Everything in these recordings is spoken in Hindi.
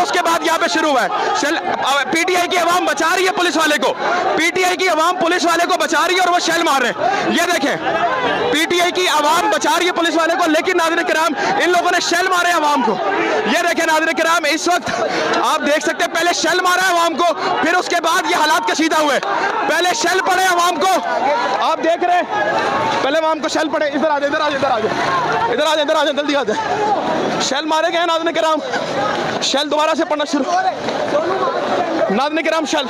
उसके बाद यहाँ पे शुरू हुआ है। पीटीआई की आवाम बचा रही है पुलिस वाले को, पीटीआई की आवाम पुलिस वाले को बचा रही है और वो शेल मार रहे हैं। ये देखें, पीटीआई की आवाम बचा रही है पुलिस वाले को, लेकिन नाज़रीन किराम इन लोगों ने शेल मारे आवाम को। ये देखें नाज़रीन किराम, इस वक्त आप देख सकते हैं पहले शेल मारा आवाम को, फिर उसके बाद ये हालात कशीदा हुए। पहले शेल पड़े आवाम को, आप देख रहे हैं पहले आवाम को शेल पड़े। इधर आ जाए, इधर आ जाए, इधर आ जाए, इधर आ जाए, इधर आ जाए, जल्दी आ जाए। शेल मारे गए नाज़रीन किराम, शेल दोबारा से पड़ना शुरू। नाज़रीन किराम शेल,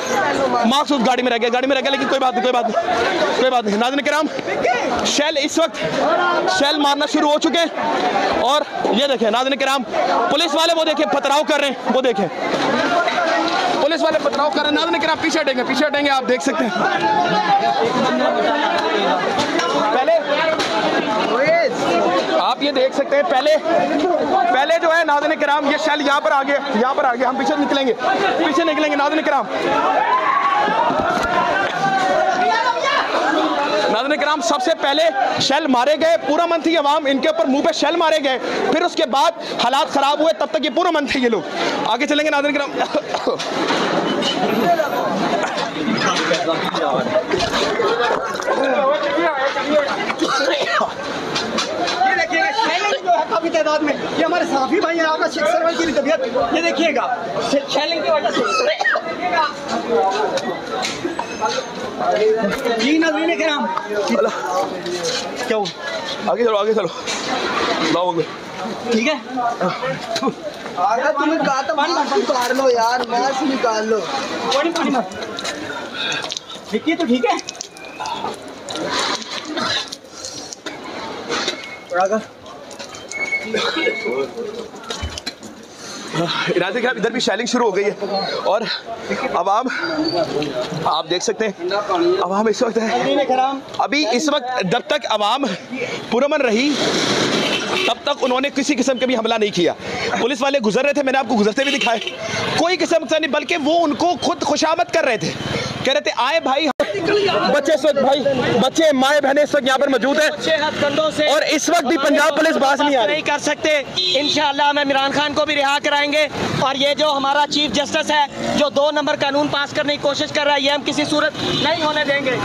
मार्क्स उस गाड़ी में रह गया, लेकिन कोई बात नहीं, कोई बात नहीं, कोई बात नहीं। नाज़रीन किराम, शेल इस वक्त शेल मारना शुरू हो चुके हैं और ये देखें नाज़रीन किराम, पुलिस वाले वो देखें पथराव कर रहे हैं, वो देखें पुलिस वाले पथराव कर रहे हैं। नाज़रीन किराम पीछे हटेंगे, आप देख सकते हैं। पहले आप ये देख सकते हैं, पहले जो है नाज़रीन किराम ये शेल यहाँ पर आ गया, हम पीछे निकलेंगे नाज़रीन किराम। नाज़रीन किराम, सबसे पहले शेल मारे गए, पूरा मन थी अवाम, इनके ऊपर मुंह पे शेल मारे गए, फिर उसके बाद हालात खराब हुए, तब तक ये पूरा मन थे ये लोग। आगे चलेंगे नाज़रीन किराम। काफी तादाद में ये हमारे साफी भाई हैं, आपका शेख सरवर की तबीयत ये देखिएगा शेलिंग की वजह से। जी नाज़रीन किराम, क्या हुआ? आगे चलो लाओगे, ठीक है? अगर तुम्हें कहा था मास्क निकाल लो यार, मास्क निकाल लो। पानी देखिए तो ठीक है। इरादे के इधर भी शेलिंग शुरू हो गई है और अवाम आप देख सकते हैं, अवाम इस वक्त है अभी इस वक्त जब तक अवाम पुरअमन रही तब तक उन्होंने किसी किस्म का भी हमला नहीं किया। पुलिस वाले गुजर रहे थे, मैंने आपको गुजरते भी दिखाए, कोई किस्म का नहीं, बल्कि वो उनको खुद खुशामद कर रहे थे, कह रहे थे आए भाई। बच्चे इस वक्त भाई, बच्चे माए बहने इस वक्त यहाँ पर मौजूद है और इस वक्त भी पंजाब पुलिस बात नहीं कर सकते। इंशाअल्लाह हम इमरान खान को भी रिहा कराएंगे और ये जो हमारा चीफ जस्टिस है जो 2 नंबर कानून पास करने की कोशिश कर रहा है, ये हम किसी सूरत नहीं होने देंगे।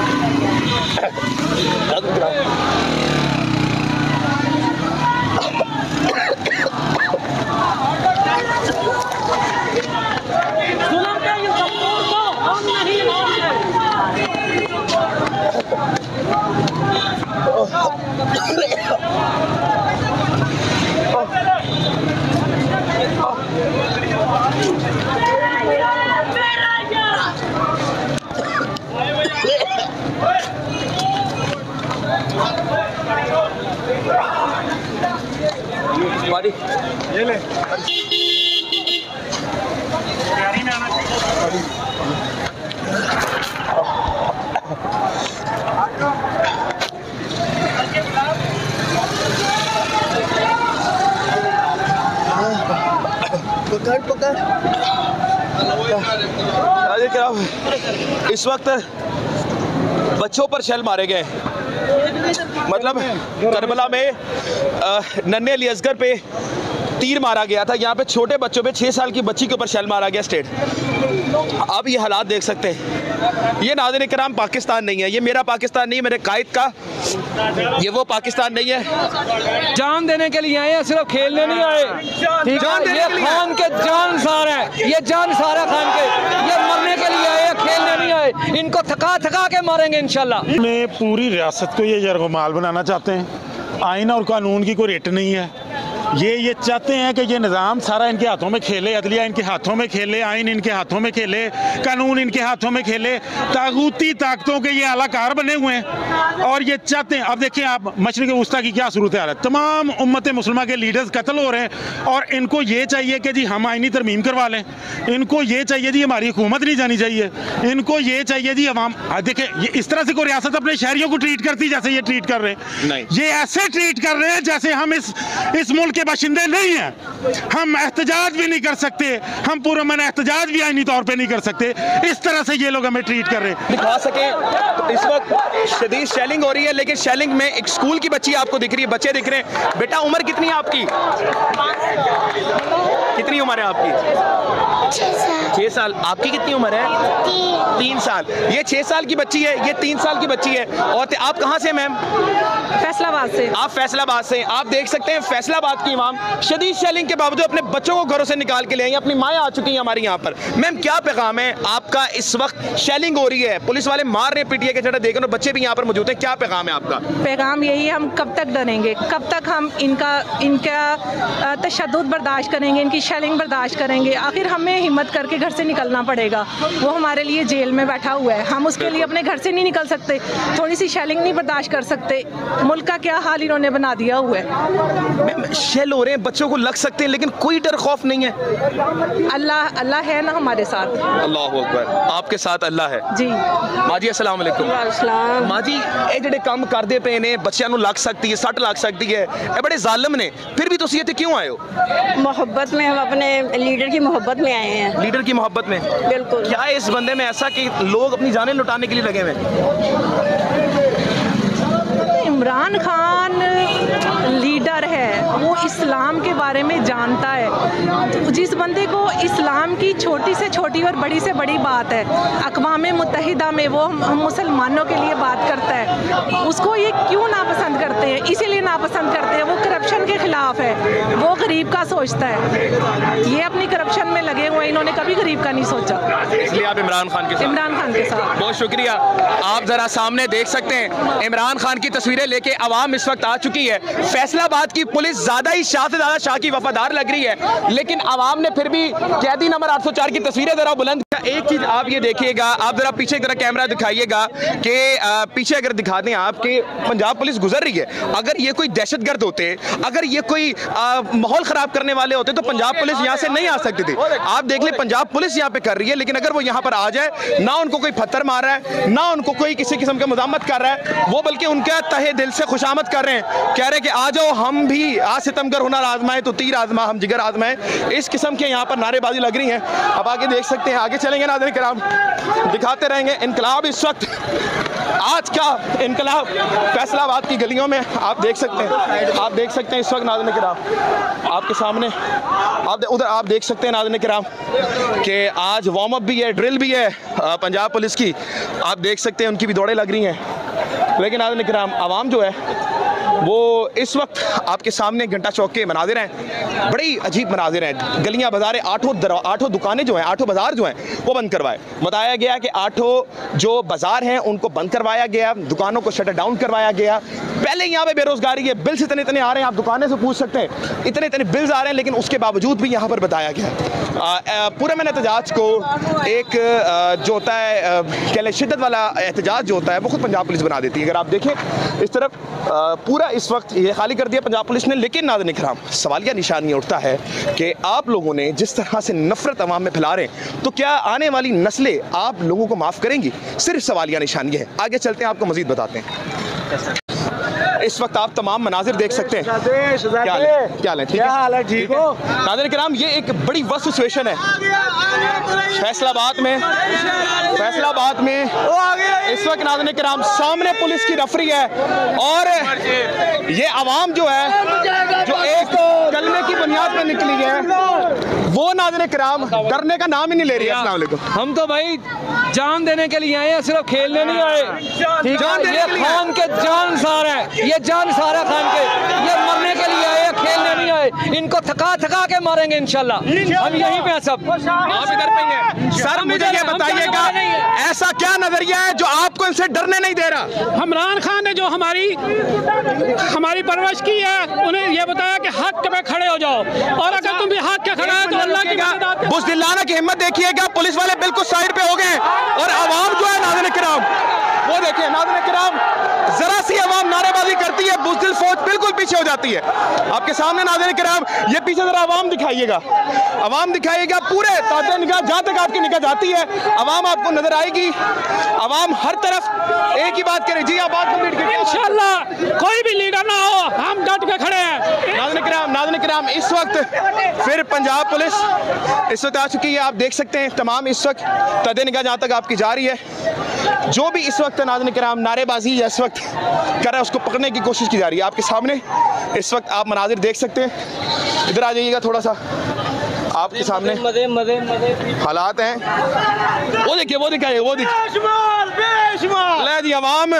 ये ले पकड़ इस वक्त बच्चों पर शेल मारे गए, मतलब करबला में नन्हे अली असगर पे तीर मारा गया था, यहाँ पे छोटे बच्चों पे 6 साल की बच्ची के ऊपर शेल मारा गया स्टेट। अब ये हालात देख सकते हैं। ये नाज़रीन किराम पाकिस्तान नहीं है, ये मेरा पाकिस्तान नहीं, मेरे कायद का, ये वो पाकिस्तान नहीं है। जान देने के लिए आए हैं, सिर्फ खेलने नहीं आए, ठीक है? ये खान के जान सार है, ये जान सारा खान के, ये मरने के लिए आए हैं, खेलने नहीं आए। इनको थका के मारेंगे इंशाल्लाह। में पूरी रियासत को ये यरगमाल बनाना चाहते हैं। आइन और कानून की कोई रेट नहीं है। ये चाहते हैं कि ये निज़ाम सारा इनके हाथों में खेले, अदलिया इनके हाथों में खेले, आइन इनके हाथों में खेले, कानून इनके हाथों में खेले। तागूती ताकतों के ये आलाकार बने हुए हैं और ये चाहते हैं। अब देखिए आप मशरिक़ वस्ता की क्या सूरत हाल है, तमाम उम्मत मुसलमान के लीडर्स कत्ल हो रहे हैं और इनको ये चाहिए कि जी हम आइनी तरमीम करवा लें, इनको ये चाहिए जी हमारी हुकूमत नहीं जानी चाहिए, इनको ये चाहिए जी अवाम। देखिए ये इस तरह से कोई रियासत अपने शहरियों को ट्रीट करती जैसे ये ट्रीट कर रहे हैं, ये ऐसे ट्रीट कर रहे हैं जैसे हम इस मुल्क के बाशिंदे नहीं हैं। हम एहतजाज भी नहीं कर सकते, हम पुरअमन एहतजाज भी आईनी तौर पे नहीं कर सकते। इस तरह से ये लोग हमें ट्रीट कर रहे हैं। दिखा सके तो इस वक्त शदीद शेलिंग हो रही है, लेकिन शेलिंग में एक स्कूल की बच्ची आपको दिख रही है, बच्चे दिख रहे हैं। बेटा उम्र कितनी है आपकी? कितनी उम्र है आपकी? 6 साल। आपकी कितनी उम्र है? 3 साल। ये 6 साल की बच्ची है, ये 3 साल की बच्ची है। और आप कहाँ से मैम? फैसलाबाद से। आप फैसलाबाद से। आप देख सकते हैं फैसलाबाद की इमाम शदीद शेलिंग के बावजूद अपने बच्चों को घरों से निकाल के ले आई। अपनी माएँ आ चुकी हैं हमारी यहाँ पर। मैम क्या पैगाम है आपका? इस वक्त शेलिंग हो रही है, पुलिस वाले मार रहे हैं, पीटीआई के झंडा देकर, और बच्चे भी यहाँ पर मौजूद हैं। क्या पैगाम है आपका? पैगाम यही है, हम कब तक डरेंगे, कब तक हम इनका तशद्दुद बर्दाश्त करेंगे, इनकी शेलिंग बर्दाश्त करेंगे? आखिर हमें हिम्मत करके घर से निकलना पड़ेगा। वो हमारे लिए जेल में बैठा हुआ है, हम उसके लिए अपने घर से नहीं निकल सकते, थोड़ी सी शेलिंग नहीं बर्दाश्त कर सकते। मुल्क का क्या हाल इन्होंने बना दिया हुआ है। शेल हो रहे हैं, बच्चों को लग सकते हैं, लेकिन कोई डर खौफ नहीं है। अल्लाह है ना हमारे साथ। अल्लाह अकबर। आपके साथ अल्लाह है जी। माँ जी अस्सलाम वालेकुम। माँ जी ये ਜਿਹੜੇ ਕੰਮ ਕਰਦੇ ਪਏ ਨੇ ਬੱਚਿਆਂ ਨੂੰ ਲੱਗ ਸਕती है, सट लग सकती है, ये बड़े जालिम ने, फिर भी तुम इत्थे क्यों आए हो? मोहब्बत में, हम अपने लीडर की मोहब्बत में आए हैं। लीडर की मोहब्बत में? बिल्कुल। क्या है इस बंदे में ऐसा कि लोग अपनी जानें लुटाने के लिए लगे हुए हैं? इमरान खान लीडर है, वो इस्लाम के बारे में जानता है। जिस बंदे को इस्लाम की छोटी से छोटी और बड़ी से बड़ी बात है, अक़वाम मुत्तहिदा में वो हम मुसलमानों के लिए बात करता है, उसको ये क्यों नापसंद करते हैं? इसीलिए नापसंद करते हैं, वो करप्शन के ख़िलाफ़ है, वो गरीब का सोचता है। ये अपनी करप्शन में लगे हुए, इन्होंने कभी गरीब का नहीं सोचा, इसलिए आप इमरान खान के साथ? इमरान खान के साथ। बहुत शुक्रिया। आप ज़रा सामने देख सकते हैं इमरान खान की तस्वीरें लेके आवाम इस वक्त आ चुकी है। फैसलाबाद की पुलिस ज़्यादा ही शाह से ज़्यादा शाह की वफादार लग रही है, लेकिन आवाम ने फिर भी कैदी नंबर 804 की तस्वीरें ज़रा बुलंद। एक चीज़ आप ये देखिएगा, आप ज़रा पीछे की तरह कैमरा दिखाइएगा कि पीछे अगर दिखा दें आप कि पंजाब पुलिस गुजर रही है। अगर ये कोई दहशतगर्द होते, अगर ये कोई माहौल ख़राब करने वाले होते तो पंजाब पुलिस यहाँ से नहीं आ सकती थी। आप देख लें पंजाब पुलिस यहाँ पे कर रही है, लेकिन अगर वो यहाँ पर आ जाए, ना उनको कोई पत्थर मार रहा है, ना उनको कोई किसी किस्म की मज़ामत कर रहा है, वो बल्कि उनका तहे दिल से खुशामद कर रहे हैं, कह रहे हैं कि आ जाओ, हम भी आज सितमगर हुनर आजमाए तो तीर आजमा, हम जिगर आजमाए। इस किस्म के यहाँ पर नारेबाजी लग रही हैं। अब आगे देख सकते हैं, आगे चलेंगे नाज़रीन किराम, दिखाते रहेंगे इनकलाब। इस वक्त आज का इनकलाब फैसलाबाद की गलियों में आप देख सकते हैं, आप देख सकते हैं इस वक्त नाज़रीन किराम आपके सामने, आप उधर आप देख सकते हैं नाज़रीन किराम कि आज वार्म अप भी है, ड्रिल भी है पंजाब पुलिस की, आप देख सकते हैं उनकी भी दौड़ें लग रही हैं। लेकिन नाज़रीन किराम आवाम जो है वो इस वक्त आपके सामने घंटा चौक के मनाजिर हैं, बड़ी अजीब मनाजिर हैं। गलियां बाजारें, आठों दुकानें जो हैं, 8 बाज़ार जो हैं वो बंद करवाए। बताया गया कि 8 जो बाज़ार हैं उनको बंद करवाया गया, दुकानों को शटर डाउन करवाया गया। पहले यहाँ पे बेरोजगारी है, बिल्स इतने इतने आ रहे हैं, आप दुकानें से पूछ सकते हैं, इतने इतने बिल्स आ रहे हैं, लेकिन उसके बावजूद भी यहाँ पर बताया गया पूरे मैंने एहतजाज को एक जो होता है कह लें शिद्दत वाला एहतजाज जो होता है वो खुद पंजाब पुलिस बना देती है। अगर आप देखें इस तरफ पूरा इस वक्त ये खाली कर दिया पंजाब पुलिस ने। लेकिन नाज़रीन किराम सवालिया निशान ये उठता है कि आप लोगों ने जिस तरह से नफरत अवाम में फैला रहे हैं, तो क्या आने वाली नस्लें आप लोगों को माफ़ करेंगी? सिर्फ सवालिया निशान ये है। आगे चलते हैं, आपको मज़ीद बताते हैं। इस वक्त आप तमाम मनाजिर देख सकते हैं। क्या हाल है? ठीक है, ठीक हो नाज़रीन किराम, ये एक बड़ी वर्स्ट सिचुएशन है फैसलाबाद में इस वक्त नाज़रीन किराम सामने पुलिस की रफरी है, और ये आवाम जो है जो एक कलमे की बुनियाद पर निकली है वो नाज़रीन किराम डरने का नाम ही नहीं ले रही है। अस्सलाम वालेकुम। हम तो भाई जान देने के लिए आए हैं, सिर्फ खेलने नहीं आए। ठीक है, ये खान के जान सार है, ये जान सारा खान के, ये मरने के लिए आए, खेलने नहीं आए। इनको थका थका के मारेंगे इंशाल्लाह। हम यहीं पे हैं सब। आप इधर पे हैं सर, मुझे ये बताइएगा ऐसा क्या नजरिया है जो आपको इनसे डरने नहीं दे रहा? इमरान खान ने जो हमारी परवरिश की है, उन्हें ये बताया कि हक पे खड़े हो जाओ, और अगर तुम भी हक के खड़े हो तो अल्लाह की मदद। बुज़दिलाना की हिम्मत देखिएगा, पुलिस वाले बिल्कुल साइड पे हो गए, और आवाम जो है नाज़रीन किराम वो देखिए नाज़रीन किराम, जरा सी आवाम नारेबाजी करती है, बुज़दिल फौज बिल्कुल पीछे हो जाती है। आपके सामने नाज़रीन किराम ये पीछे जरा आवाम दिखाइएगा, पूरे ताज़े निगाह जहाँ तक आपकी निगाह जाती है आवाम आपको नजर आएगी। आवाम हर तरफ एक ही बात करे। जी आप बात कंप्लीट करिए। इंशाल्लाह कोई भी लीडर ना हो, हम डट के खड़े हैं। नाज़रीन किराम इस वक्त फिर पंजाब पुलिस इस वक्त आ चुकी है। आप देख सकते हैं तमाम इस वक्त ताज़े निगाह जहाँ तक आपकी जा रही है, जो भी इस वक्त नाज़रीन किराम नारेबाजी या इस वक्त कर रहा है उसको पकड़ने की कोशिश की जा रही है। आपके सामने इस वक्त आप मनाजिर देख सकते हैं। इधर आ जाइएगा थोड़ा सा। आपके सामने हालात हैं। वो देखिए ले जी अवाम,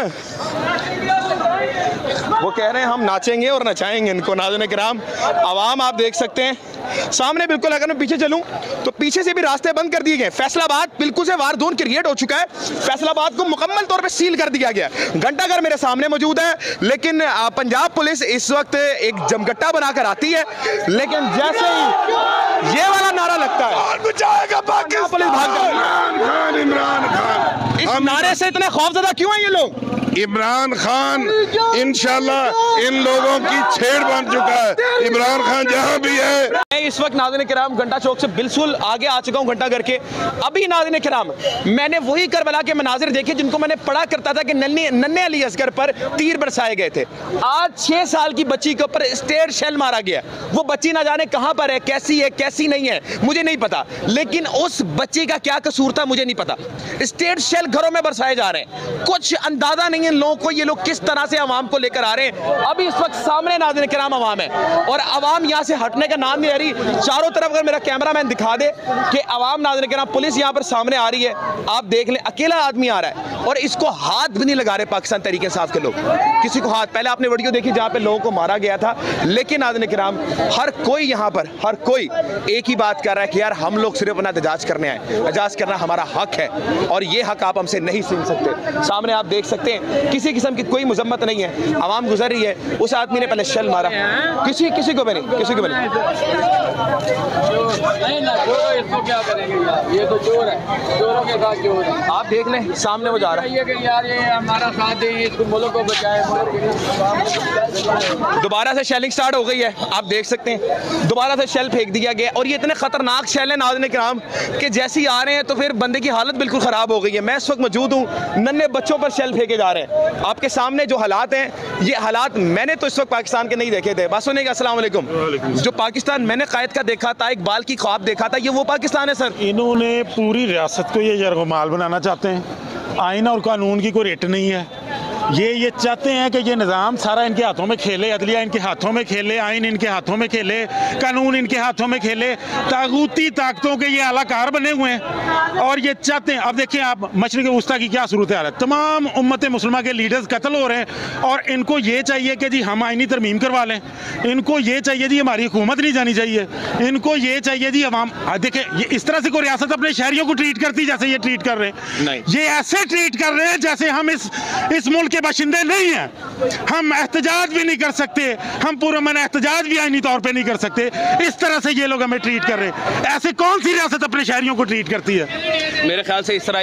वो कह रहे हैं हम नाचेंगे और नचाएंगे इनको। नाज़रीन किराम, अवाम आप देख सकते हैं सामने, बिल्कुल अगर मैं पीछे चलूं तो पीछे से भी रास्ते बंद कर दिए गए। फैसलाबाद बिल्कुल से वार जोन क्रिएट हो चुका है। फैसलाबाद को मुकम्मल तौर पे सील कर दिया गया। घंटाघर मेरे सामने मौजूद है, लेकिन पंजाब पुलिस इस वक्त एक जमगट्टा बनाकर आती है, लेकिन जैसे ही ये वाला नारा लगता है पुलिस भाग जाती है। इमरान खान, इस नारे से इतने खौफजदा क्यों हैं ये लोग? इमरान खान इंशाल्लाह इन लोगों की छेड़ बन चुका है। इमरान खान जहां भी है। मैं इस वक्त नाज़रीन किराम घंटा चौक से बिल्कुल आगे आ चुका हूं घंटाघर के। अभी नाज़रीन किराम मैंने वही करबला के मनाजिर देखे जिनको मैंने पढ़ा करता था कि नन्हे अली असगर पर तीर बरसाए गए थे। आज 6 साल की बच्ची के ऊपर स्टेट शेल मारा गया। वो बच्ची ना जाने कहां पर है, कैसी नहीं है मुझे नहीं पता, लेकिन उस बच्ची का क्या कसूर था मुझे नहीं पता। स्टेट शेल घरों में बरसाए जा रहे हैं। कुछ अंदाजा नहीं है लोगों को, ये लोग किस तरह से अवाम को लेकर आ रहे हैं। अभी इस वक्त सामने नाज़रीन किराम अवाम है और अवाम यहाँ से हटने का नाम नहीं ले रही। चारों तरफ अगर मेरा कैमरा मैन दिखा दे कि अवाम नाज़रीन किराम, पुलिस यहाँ पर सामने आ रही है, आप देख लें अकेला आदमी आ रहा है और इसको हाथ भी नहीं लगा रहे पाकिस्तान तहरीक इंसाफ के लोग, किसी को हाथ। पहले आपने वीडियो देखी जहाँ पे लोगों को मारा गया था, लेकिन नाज़रीन किराम हर कोई यहाँ पर हर कोई एक ही बात कर रहा है कि यार हम लोग सिर्फ अपना एहतजाज करने आए, एहतजाज करना हमारा हक है और ये हक आप हमसे नहीं छीन सकते। सामने आप देख सकते हैं किसी किस्म की कोई मजम्मत नहीं है, आवाम गुजर रही है। उस आदमी ने पहले शल मारा, किसी को भी नहीं। इसको क्या करेंगे यार, ये तो चोर है, चोरों के साथ चोर है। आप देख लें सामने वो जा रहा है। यार ये हमारा साथ दे, इसको मुल्क को बचाए। दोबारा से शेलिंग स्टार्ट हो गई है, आप देख सकते हैं दोबारा से शेल फेंक दिया गया और ये इतने खतरनाक शेल है नाज़रीन किराम कि जैसे ही आ रहे हैं तो फिर बंदे की हालत बिल्कुल ख़राब हो गई है। मैं इस वक्त मौजूद हूँ, नन्हे बच्चों पर शेल फेंके जा रहे हैं। आपके सामने जो हालात हैं, ये हालात मैंने तो इस वक्त पाकिस्तान के नहीं देखे थे। बस सुनिए, अस्सलाम वालेकुम। जो पाकिस्तान मैंने कायद का देखा था, इकबाल की ख्वाब देखा था, ये वो पाकिस्तान है सर। इन्होंने पूरी रियासत को ये यरगमाल बनाना चाहते हैं। आइन और कानून की कोई रेट नहीं है। ये चाहते हैं कि ये निज़ाम सारा इनके हाथों में खेले, अदलिया इनके हाथों में खेले, आइन इनके हाथों में खेले, कानून इनके हाथों में खेले। तागूती ताकतों के ये आलाकार बने हुए हैं और ये चाहते हैं। अब देखिए आप मशरिक़ वस्ता की क्या सूरत हाल है, तमाम उम्मत मुसलमान के लीडर्स कत्ल हो रहे हैं और इनको ये चाहिए कि जी हम आइनी तरमीम करवा लें। इनको ये चाहिए जी हमारी हुकूमत नहीं जानी चाहिए। इनको ये चाहिए जी अवाम। देखिए ये इस तरह से कोई रियासत अपने शहरियों को ट्रीट करती जैसे ये ट्रीट कर रहे हैं नहीं। ये ऐसे ट्रीट कर रहे हैं जैसे हम इस मुल्क के बाशिंदे नहीं हैं। हम एहतजाज भी नहीं कर सकते, हम पूरा मन एहतजाज भी आईनी तौर पे नहीं कर सकते। इस तरह से ये लोग हमें ट्रीट कर रहे हैं। ऐसे कौन सी रियासत अपने शहरियों को ट्रीट करती है? मेरे ख्याल से इस तरह